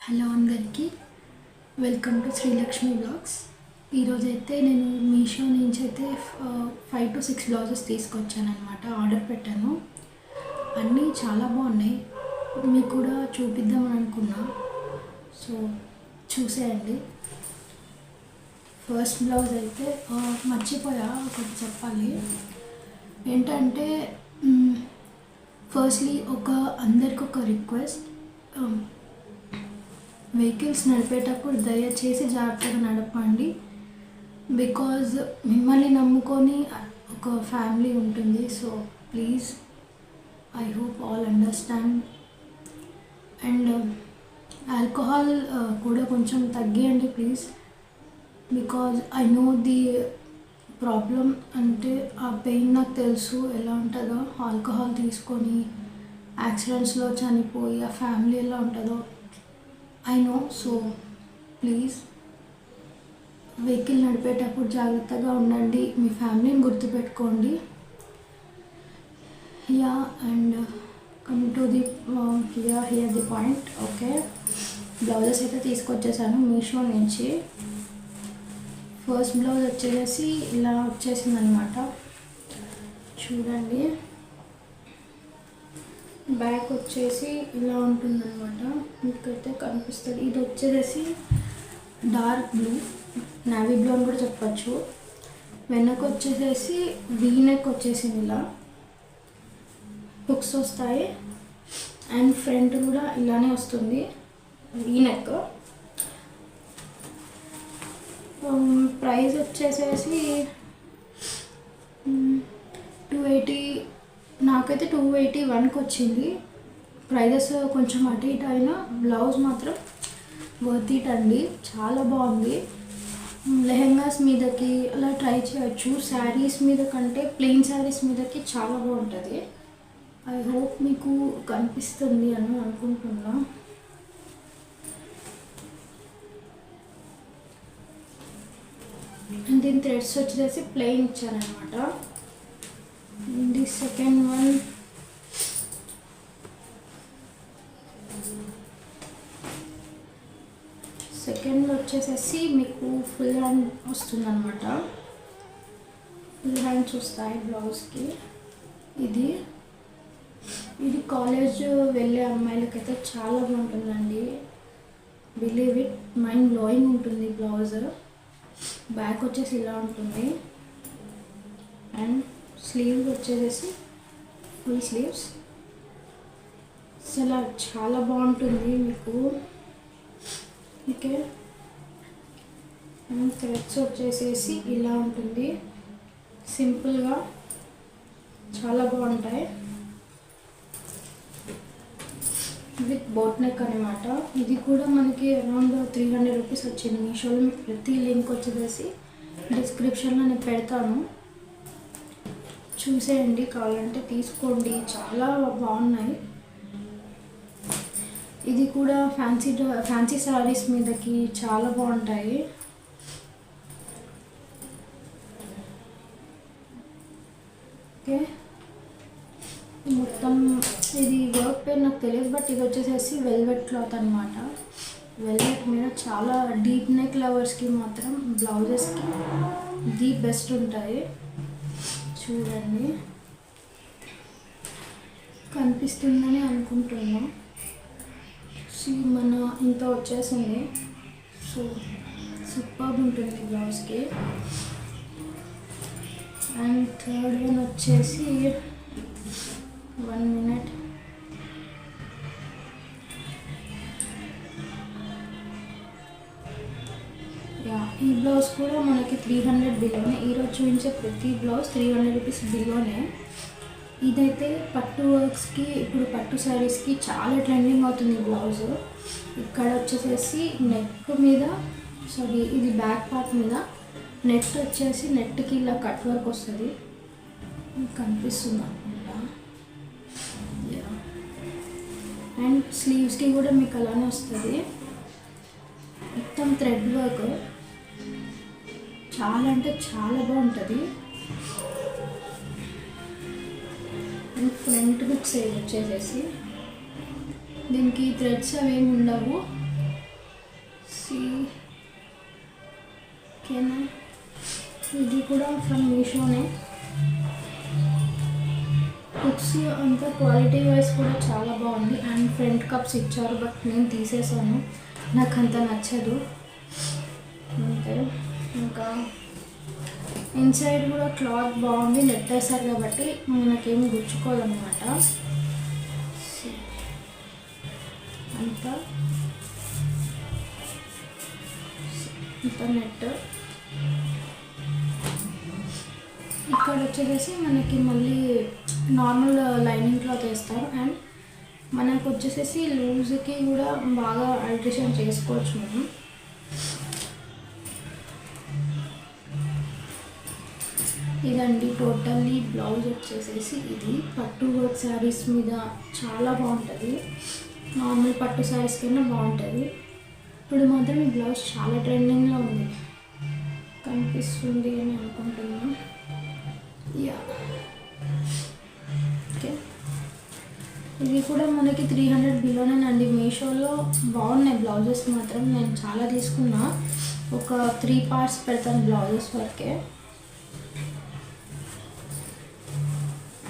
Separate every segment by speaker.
Speaker 1: Hello అందరికీ welcome to Srilakshmi blogs. ఈరోజైతే నేను మీషో నుంచి అయితే 5 to 6 బ్లౌజెస్ తీసుకొచ్చాను అనమాట. ఆర్డర్ పెట్టాను. అన్నీ చాలా బాగున్నాయి. మీకు కూడా చూపిద్దామని అనుకున్నా. సో చూసేయండి. ఫస్ట్ బ్లౌజ్ అయితే మర్చిపోయా ఒకటి చెప్పాలి. ఏంటంటే ఫస్ట్లీ అందరికి ఒక రిక్వెస్ట్, వెహికల్స్ నడిపేటప్పుడు దయచేసి జాగ్రత్తగా నడపండి. బికాజ్ మిమ్మల్ని నమ్ముకొని ఒక ఫ్యామిలీ ఉంటుంది. So please, I hope all understand. And alcohol కూడా కొంచెం తగ్గియండి please. Because I know the problem. అంటే ఆ పెయిన్ నాకు తెలుసు ఎలా ఉంటుందో. ఆల్కహాల్ తీసుకొని యాక్సిడెంట్స్లో చనిపోయి ఆ ఫ్యామిలీ ఎలా ఉంటుందో I know. So please, vehicle నడిపేటప్పుడు జాగ్రత్తగా ఉండండి. మీ ఫ్యామిలీని గుర్తుపెట్టుకోండి. Yeah, and come to the here the point. Okay, blouses అయితే తీసుకొచ్చేసాను మీషో నుంచి. ఫస్ట్ బ్లౌజ్ వచ్చేసి ఇలా వచ్చేసింది అనమాట. చూడండి, బ్యాక్ వచ్చేసి ఇలా ఉంటుందన్నమాట. మీకైతే కనిపిస్తుంది. ఇది వచ్చేసి డార్క్ బ్లూ, నావీ బ్లూ అని కూడా చెప్పచ్చు. వెనక వచ్చేసేసి వీ నెక్ వచ్చేసింది. ఇలా హుక్స్ వస్తాయి. అండ్ ఫ్రంట్ కూడా ఇలానే వస్తుంది వీ నెక్. ప్రైస్ వచ్చేసేసి 280, నాకైతే 281కి వచ్చింది. ప్రైజెస్ కొంచెం అటు ఇటు అయినా బ్లౌజ్ మాత్రం వర్త్ ఇట్ అండి. చాలా బాగుంది. లెహెంగాస్ మీదకి అలా ట్రై చేయొచ్చు. శారీస్ మీద కంటే ప్లెయిన్ శారీస్ మీదకి చాలా బాగుంటుంది. ఐ హోప్ మీకు కనిపిస్తుంది అని అనుకుంటున్నా. దీని థ్రెడ్స్ వచ్చేసి ప్లెయిన్ ఇచ్చారనమాట. ది సెకండ్ వన్ వచ్చేసేసి మీకు ఫుల్ హ్యాండ్ వస్తుంది అనమాట. ఫుల్ హ్యాండ్స్ వస్తాయి బ్లౌజ్కి. ఇది కాలేజ్ వెళ్ళే అమ్మాయిలకైతే చాలా బాగుంటుందండి. బిలీవ్ ఇట్, మైండ్ బ్లోయింగ్ ఉంటుంది బ్లౌజ్. బ్యాక్ వచ్చేసి ఇలా ఉంటుంది. అండ్ స్లీవ్స్ వచ్చేసి ఫుల్ స్లీవ్స్. అసలు చాలా బాగుంటుంది మీకు. ఓకే, అండ్ థ్రెడ్స్ వచ్చేసేసి ఇలా ఉంటుంది. సింపుల్గా చాలా బాగుంటాయి. విత్ బోట్ నెక్ అనమాట. ఇది కూడా మనకి అరౌండ్ 300 రూపీస్ వచ్చింది మీషోలో. మీకు ప్రతి లింక్ వచ్చేసి డిస్క్రిప్షన్లో నేను పెడతాను. చూసేయండి, కావాలంటే తీసుకోండి. చాలా బాగున్నాయి. ఇది కూడా ఫ్యాన్సీ శారీస్ మీదకి చాలా బాగుంటాయి. ఓకే, మొత్తం ఇది వర్క్ పేరు నాకు తెలియదు, బట్ ఇది వచ్చేసేసి వెల్వెట్ క్లాత్ అనమాట. వెల్వెట్ మీద చాలా డీప్ నెక్ లవర్స్కి మాత్రం బ్లౌజెస్కి ది బెస్ట్ ఉంటాయి. చూడండి, కనిపిస్తుందని అనుకుంటున్నా. మన ఇంత వచ్చేసింది. సో సూపర్ ఉంటుంది బ్లౌజ్కి. అండ్ థర్డ్ వన్ వచ్చేసి 1 minute. ఈ బ్లౌజ్ కూడా మనకి 300 బిలోనే. ఈరోజు చూపించే ప్రతి బ్లౌజ్ 300 రూపీస్ బిలోనే. ఇదైతే పట్టు వర్క్స్కి, ఇప్పుడు పట్టు శారీస్కి చాలా ట్రెండింగ్ అవుతుంది బ్లౌజ్. ఇక్కడ వచ్చేసేసి నెక్ మీద, ఇది బ్యాక్ పార్ట్ మీద నెట్ వచ్చేసి నెట్కి ఇలా కట్ వర్క్ వస్తుంది. కనిపిస్తుంది అనుకుంటా. అండ్ స్లీవ్స్కి కూడా మీకు అలానే వస్తుంది. మొత్తం థ్రెడ్ వర్క్ చాలా అంటే చాలా బాగుంటుంది. అండ్ ఫ్రంట్ హుక్స్ వచ్చేసేసి దీనికి థ్రెడ్స్ అవేమి ఉండవు. సి ఓకేనా. ఇది కూడా ఫ్రమ్ మీషోనే. బుక్స్ అంతా క్వాలిటీ వైజ్ కూడా చాలా బాగుంది. అండ్ ఫ్రంట్ కప్స్ ఇచ్చారు, బట్ నేను తీసేసాను, నాకు అంత నచ్చదు అంతే. ఇంకా ఇన్సైడ్ కూడా క్లాత్ బాగుంది, నెట్ వేసారు కాబట్టి మనకేం గుచ్చుకోవాలన్నమాట. అంతా నెట్. ఇక్కడ వచ్చేసి మనకి మళ్ళీ నార్మల్ లైనింగ్ క్లాత్ వేస్తారు. అండ్ మనకు వచ్చేసి లూజ్కి కూడా బాగా అల్ట్రేషన్ చేసుకోవచ్చు మనం. ఇదండి టోటల్లీ బ్లౌజ్ వచ్చేసి. ఇది పట్టు వర్క్ శారీస్ మీద చాలా బాగుంటుంది, నార్మల్ పట్టు శారీస్ కన్నా బాగుంటుంది. ఇప్పుడు మాత్రం ఈ బ్లౌజ్ చాలా ట్రెండింగ్లో ఉంది, కనిపిస్తుంది అని అనుకుంటున్నాను. Yeah okay. ఇది కూడా మనకి 300 బిలోనేనండి. మీషోలో బాగున్నాయి బ్లౌజెస్ మాత్రం, నేను చాలా తీసుకున్నా. ఒక 3 పార్ట్స్ పెడతాను బ్లౌజెస్ వరకే.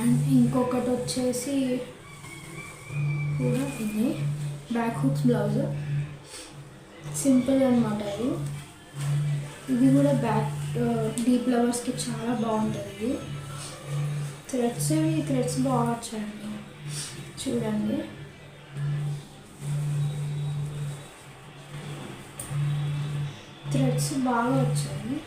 Speaker 1: అండ్ ఇంకొకటి వచ్చేసి కూడా ఇది బ్యాక్ హుక్స్ బ్లౌజ్, సింపుల్ అనమాట. ఇది కూడా బ్యాక్ డీప్ లవర్స్కి చాలా బాగుంటుంది. థ్రెడ్స్ బాగా వచ్చాయండి, చూడండి. థ్రెడ్స్ బాగా వచ్చాయి.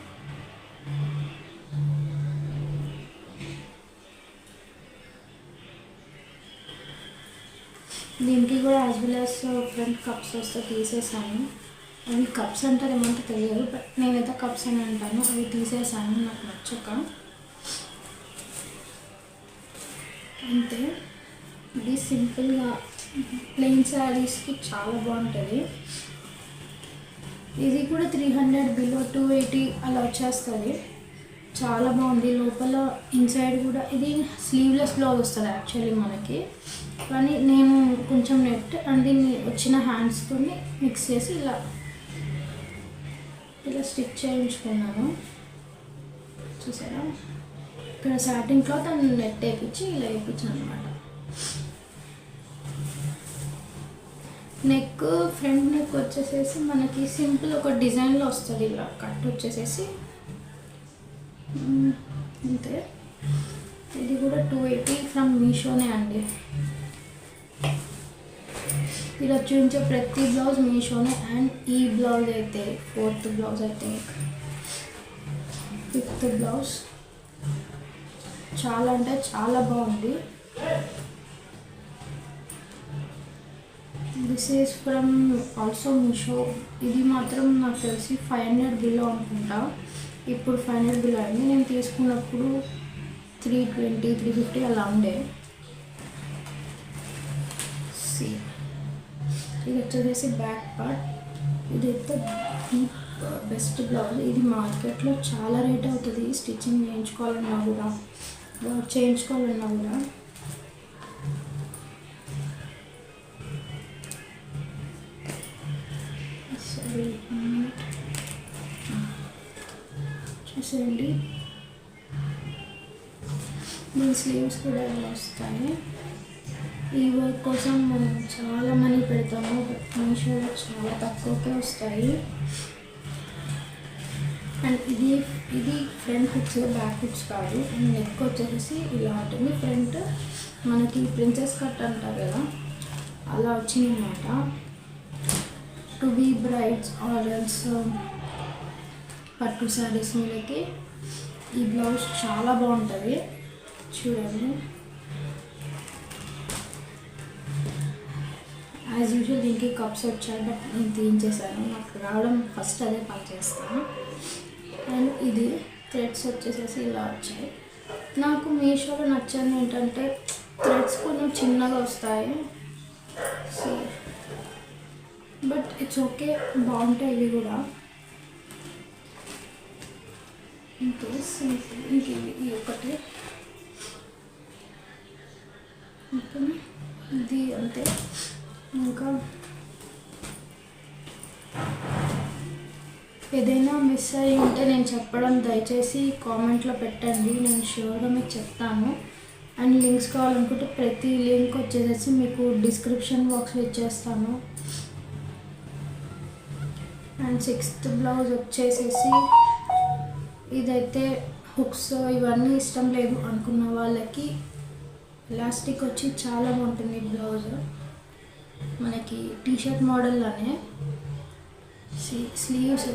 Speaker 1: దీనికి కూడా as well as front cups వస్తే తీసేసాను. అవి కప్స్ అంటారు ఏమంటే తెలియదు, బట్ నేనైతే కప్స్ అని అంటాను. అవి తీసేసాను నాకు నచ్చక అంతే. ఇది సింపుల్గా ప్లెయిన్ శారీస్కి చాలా బాగుంటుంది. ఇది కూడా 300 బిలో 280 అలా వచ్చేస్తుంది, చాలా బాగుంది. లోపల ఇన్సైడ్ కూడా ఇది స్లీవ్లెస్ బ్లౌజ్ వస్తుంది యాక్చువల్లీ మనకి, కానీ నేను కొంచెం నెట్ అండ్ దీన్ని వచ్చిన హ్యాండ్స్తో మిక్స్ చేసి ఇలా స్టిచ్ చేయించుకున్నాను. చూసారా, ఇక్కడ సాటిన్ క్లాత్ అండ్ నెట్ వేయించి ఇలా వేయించాను అనమాట. నెక్ ఫ్రంట్ నెక్ వచ్చేసేసి మనకి సింపుల్ ఒక డిజైన్లో వస్తుంది, ఇలా కట్ వచ్చేసేసి అంతే. ఇది కూడా 280 ఫ్రమ్ మీషోనే అండి. ఇలా చూపించే ప్రతి బ్లౌజ్ మీషోనే. అండ్ ఈ బ్లౌజ్ అయితే 4th బ్లౌజ్, అయితే 5th బ్లౌజ్ చాలా అంటే చాలా బాగుంది. This is from also Meesho. ఇది మాత్రం నాకు తెలిసి 500 బిలో అనుకుంటా, ఇప్పుడు 500 బిలో అయింది. నేను తీసుకున్నప్పుడు 320, 350 అలా ఉండే. ఇది వచ్చేసి బ్యాక్ పార్ట్. ఇదైతే బెస్ట్ బ్లౌజ్. ఇది మార్కెట్లో చాలా రేట్ అవుతుంది స్టిచ్చింగ్ చేయించుకోవాలన్నా కూడా, చేయించుకోవాలన్నా కూడా. సరే చూసేయండి, దీని స్లీవ్స్ కూడా ఎలా వస్తాయి. ఈ వర్క్ కోసం మనం చాలా మనీ పెడతాము, మీషోలో చాలా తక్కువకే వస్తాయి. అండ్ ఇది ఫ్రంట్ హుక్స్, బ్యాక్ హుక్స్ కాదు. అండ్ నెక్ వచ్చేసి ఇలా ఉంటుంది. ఫ్రంట్ మనకి ప్రిన్సెస్ కట్ అంటారు కదా, అలా వచ్చిందన్నమాట. To be brides or else పట్టు శారీస్ మీదకి ఈ బ్లౌజ్ చాలా బాగుంటుంది, చూడండి. యాజ్ యూజువల్ దీనికి కప్స్ వచ్చాయి, బట్ నేను తీయించేసాను, నాకు రావడం ఫస్ట్ అదే పని చేస్తాను. అండ్ ఇది థ్రెడ్స్ వచ్చేసేసి ఇలా వచ్చాయి. నాకు మీషోలో నచ్చింది ఏంటంటే థ్రెడ్స్ కొంచెం చిన్నగా వస్తాయి, బట్ ఇట్స్ ఓకే, బాగుంటాయి ఇవి కూడా. ఇంకేవి ఒకటి ఇది అంతే. ఇంకా ఏదైనా మిస్ అయ్యి ఉంటే నేను చెప్పడం దయచేసి కామెంట్లో పెట్టండి, నేను షూర్గా మీకు చెప్తాను. అండ్ లింక్స్ కావాలనుకుంటే ప్రతి లింక్ వచ్చేసి మీకు డిస్క్రిప్షన్ బాక్స్లో ఇచ్చేస్తాను. అండ్ 6th బ్లౌజ్ వచ్చేసేసి ఇదైతే హుక్స్ ఇవన్నీ ఇష్టం లేదు అనుకున్న వాళ్ళకి ఎలాస్టిక్ వచ్చి చాలా బాగుంటుంది. బ్లౌజ్ మనకి టీషర్ట్ మోడల్లోనే స్లీవ్స్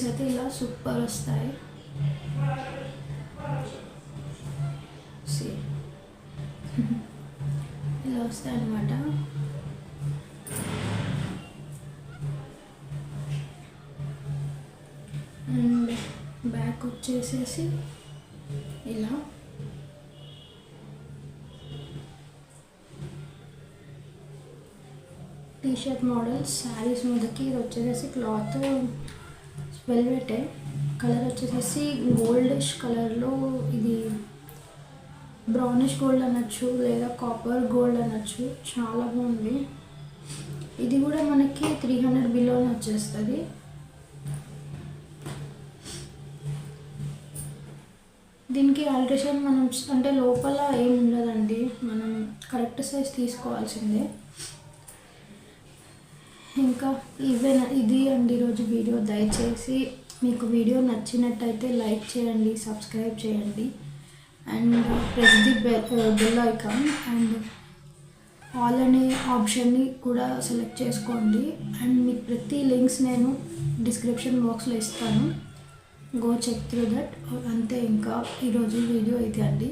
Speaker 1: అయితే ఇలా సూపర్ వస్తాయి. ఇలా వస్తాయి అన్నమాట. అండ్ బ్యాక్ వచ్చేసేసి ఇలా టీషర్ట్ మోడల్ శారీస్ మీదకి. ఇది వచ్చేసేసి క్లాత్ వెల్వెట్, కలర్ వచ్చేసేసి గోల్డిష్ కలర్లో, ఇది బ్రౌనిష్ గోల్డ్ అనొచ్చు లేదా కాపర్ గోల్డ్ అనొచ్చు, చాలా బాగుంది. ఇది కూడా మనకి 300 బిలోనే వచ్చేస్తుంది. దీనికి ఆల్ట్రేషన్ మనం అంటే లోపల ఏం ఉండదండి, మనం కరెక్ట్ సైజ్ తీసుకోవాల్సిందే. ఇంకా ఇది అండి ఈరోజు వీడియో. దయచేసి మీకు వీడియో నచ్చినట్టయితే లైక్ చేయండి, సబ్స్క్రైబ్ చేయండి and press the bell icon and all అనే ఆప్షన్ని కూడా సెలెక్ట్ చేసుకోండి. అండ్ మీకు ప్రతి లింక్స్ నేను డిస్క్రిప్షన్ బాక్స్లో ఇస్తాను, గో చెక్ త్రూ దట్. అంతే, ఇంకా ఈరోజు వీడియో ఇది అండి.